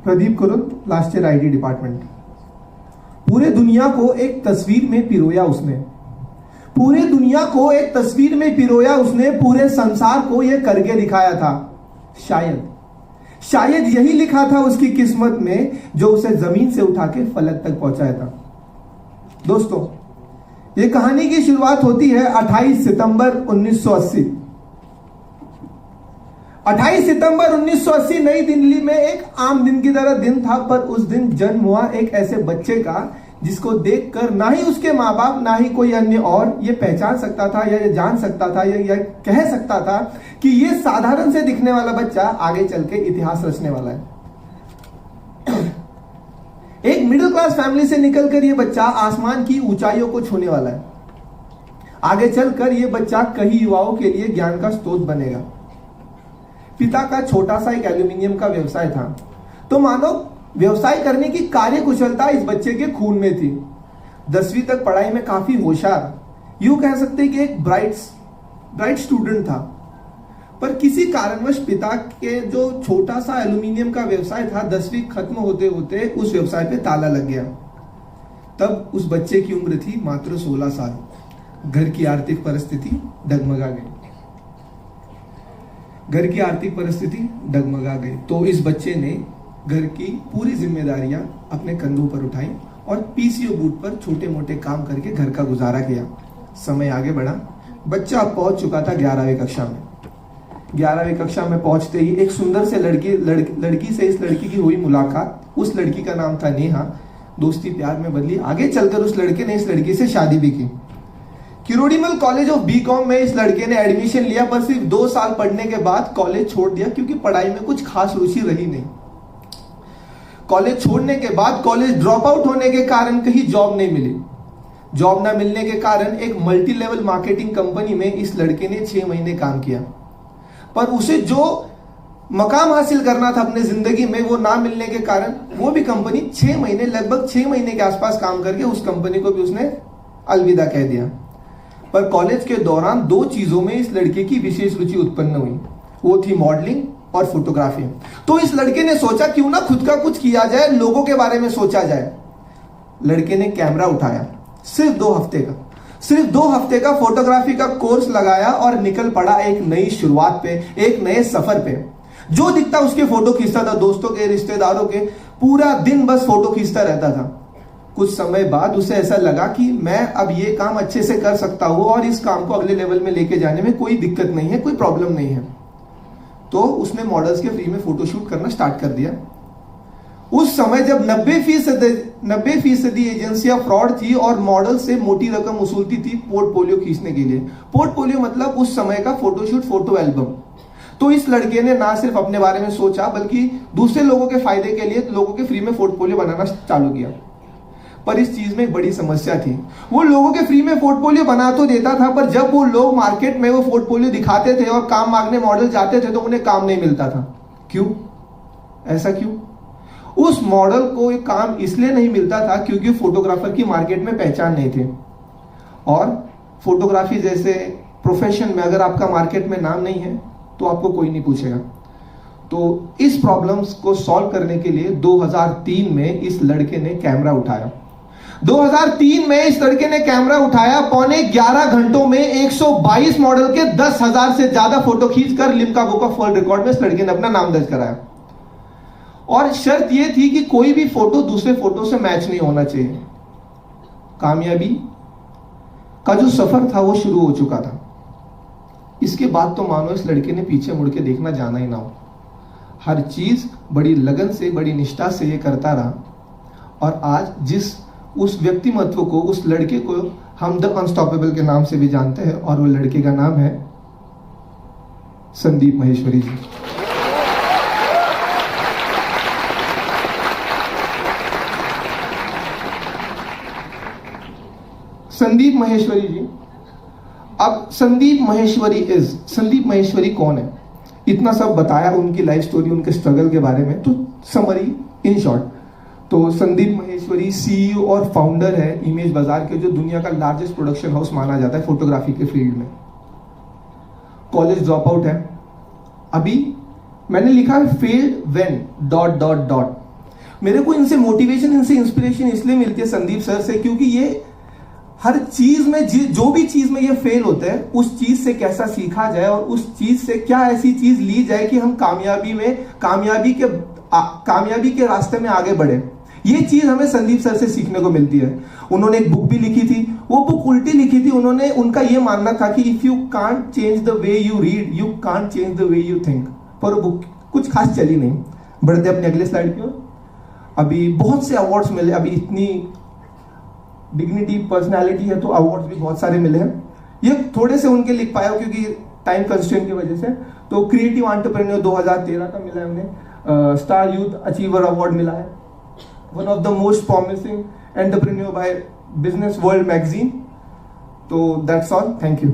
Pradeep Kurud, last year IT department. पूरे दुनिया को एक तस्वीर में पिरोया उसने, पूरे दुनिया को एक तस्वीर में पिरोया उसने, पूरे संसार को यह करके दिखाया था। शायद यही लिखा था उसकी किस्मत में, जो उसे जमीन से उठा के फलक तक पहुंचाया था। दोस्तों, यह कहानी की शुरुआत होती है 28 सितंबर 1980। 28 सितंबर 1980 नई दिल्ली में एक आम दिन की तरह दिन था, पर उस दिन जन्म हुआ एक ऐसे बच्चे का जिसको देखकर ना ही उसके माँ बाप ना ही कोई अन्य और ये पहचान सकता था या ये जान सकता था या कह सकता था कि ये साधारण से दिखने वाला बच्चा आगे चल के इतिहास रचने वाला है। एक मिडिल क्लास फैमिली से निकलकर ये बच्चा आसमान की ऊंचाइयों को छूने वाला है। आगे चलकर ये बच्चा कई युवाओं के लिए ज्ञान का स्रोत बनेगा। पिता का छोटा सा एक एल्यूमिनियम का व्यवसाय था, तो मानो व्यवसाय करने की कार्य कुशलता इस बच्चे के खून में थी। 10वीं तक पढ़ाई में काफी होशियार, यूं कह सकते कि एक ब्राइट स्टूडेंट था। पर किसी कारणवश पिता के जो छोटा सा एल्यूमिनियम का व्यवसाय था, 10वीं खत्म होते होते उस व्यवसाय पे ताला लग गया। तब उस बच्चे की उम्र थी मात्र 16 साल। घर की आर्थिक परिस्थिति डगमगा गई। तो इस बच्चे ने घर की पूरी जिम्मेदारियां अपने कंधों पर उठाई और पीसीओ बूथ पर छोटे मोटे काम करके घर का गुजारा किया। समय आगे बढ़ा, बच्चा पहुंच चुका था 11वीं कक्षा में। 11वीं कक्षा में पहुंचते ही एक सुंदर से लड़की से इस लड़की की हुई मुलाकात। उस लड़की का नाम था नेहा। दोस्ती प्यार में बदली। आगे चलकर उस लड़के ने इस लड़की से शादी भी की। किरोड़ीमल कॉलेज ऑफ बीकॉम में इस लड़के ने एडमिशन लिया, पर सिर्फ 2 साल पढ़ने के बाद कॉलेज छोड़ दिया, क्योंकि पढ़ाई में कुछ खास रुचि रही नहीं। कॉलेज छोड़ने के बाद कॉलेज ड्रॉप आउट होने के कारण कहीं जॉब नहीं मिली। जॉब ना मिलने के कारण एक मल्टी लेवल मार्केटिंग कंपनी में इस लड़के ने 6 महीने काम किया, पर उसे जो मकाम हासिल करना था अपने जिंदगी में वो ना मिलने के कारण वो भी कंपनी लगभग 6 महीने के आसपास काम करके उस कंपनी को भी उसने अलविदा कह दिया। पर कॉलेज के दौरान 2 चीजों में इस लड़के की विशेष रुचि उत्पन्न हुई, वो थी मॉडलिंग और फोटोग्राफी। तो इस लड़के ने सोचा क्यों ना खुद का कुछ किया जाए, लोगों के बारे में सोचा जाए। लड़के ने कैमरा उठाया, सिर्फ 2 हफ्ते का फोटोग्राफी का कोर्स लगाया और निकल पड़ा एक नई शुरुआत पे, एक नए सफर पे। जो दिखता उसके फोटो खींचता था, दोस्तों के, रिश्तेदारों के, पूरा दिन बस फोटो खींचता रहता था। कुछ समय बाद उसे ऐसा लगा कि मैं अब ये काम अच्छे से कर सकता हूं और इस काम को अगले लेवल में लेके जाने में कोई दिक्कत नहीं है, कोई प्रॉब्लम नहीं है। तो उसने मॉडल्स के फ्री में फोटोशूट करना स्टार्ट कर दिया। उस समय जब 90% एजेंसियां फ्रॉड थी और मॉडल से मोटी रकम वसूलती थी पोर्टफोलियो खींचने के लिए। पोर्टफोलियो मतलब उस समय का फोटोशूट, फोटो एल्बम। तो इस लड़के ने ना सिर्फ अपने बारे में सोचा, बल्कि दूसरे लोगों के फायदे के लिए लोगों के फ्री में पोर्टफोलियो बनाना चालू किया। पर इस चीज में एक बड़ी समस्या थी। वो लोगों के फ्री में पोर्टफोलियो बना तो देता था, पर जब वो लोग मार्केट में वो पोर्टफोलियो दिखाते थे और काम मांगने मॉडल जाते थे तो उन्हें काम नहीं मिलता था। क्यों? ऐसा क्यों? उस मॉडल को एक काम इसलिए नहीं मिलता था क्योंकि फोटोग्राफर की मार्केट में पहचान नहीं थी। और फोटोग्राफी जैसे प्रोफेशन में अगर आपका मार्केट में नाम नहीं है तो आपको कोई नहीं पूछेगा। तो इस प्रॉब्लम्स को सॉल्व करने के लिए 2003 में इस लड़के ने कैमरा उठाया। 2003 में इस लड़के ने कैमरा उठाया। पौने 11 घंटों में 122 मॉडल के 10,000 से ज्यादा फोटो खींचकर Limca book of world record में इस लड़के ने अपना नाम दर्ज कराया। और शर्त यह थी कि कोई भी फोटो दूसरे फोटो से मैच नहीं होना चाहिए। कामयाबी का जो सफर था वो शुरू हो चुका था। इसके बाद तो मानो इस लड़के ने पीछे मुड़ के देखना जाना ही ना हो। हर चीज बड़ी लगन से, बड़ी निष्ठा से ये करता रहा। और आज जिस उस व्यक्तिमत्व को, उस लड़के को हम द अनस्टॉपेबल के नाम से भी जानते हैं, और वो लड़के का नाम है संदीप माहेश्वरी जी। संदीप माहेश्वरी जी। अब संदीप माहेश्वरी कौन है? इतना सब बताया, उनकी लाइफ स्टोरी, उनके स्ट्रगल के बारे में। तो समरी इन शॉर्ट, तो संदीप माहेश्वरी सीईओ और फाउंडर है इमेज बाजार के, जो दुनिया का लार्जेस्ट प्रोडक्शन हाउस माना जाता है फोटोग्राफी के फील्ड में। कॉलेज ड्रॉप आउट है। अभी मैंने लिखा है फेल्ड व्हेन ... मेरे को इनसे मोटिवेशन, इनसे इंस्पिरेशन इसलिए मिलती है संदीप सर से, क्योंकि ये हर चीज में जो भी चीज में ये फेल होते हैं, उस चीज से कैसा सीखा जाए और उस चीज से क्या ऐसी चीज ली जाए कि हम कामयाबी के रास्ते में आगे बढ़े। ये चीज हमें संदीप सर से सीखने को मिलती है। उन्होंने एक बुक भी लिखी थी, वो बुक उल्टी लिखी थी। उनका ये मानना था कि if you can't change the way you read, you can't change the way you think. पर वो बुक कुछ खास चली नहीं। बढ़ते अपने अगले स्लाइड की ओर। अभी बहुत से अवार्ड्स मिले, अभी इतनी डिग्निटी पर्सनालिटी है तो अवार्ड्स भी बहुत सारे मिले हैं। ये थोड़े से उनके लिख पाया क्योंकि टाइम कंस्ट्रेंट की वजह से। तो क्रिएटिव एंटरप्रेन्योर 2013 का मिला है उन्हें, स्टार यूथ अचीवर अवार्ड मिला है, one of the most promising entrepreneur by business world magazine. तो दैट्स ऑल, थैंक यू।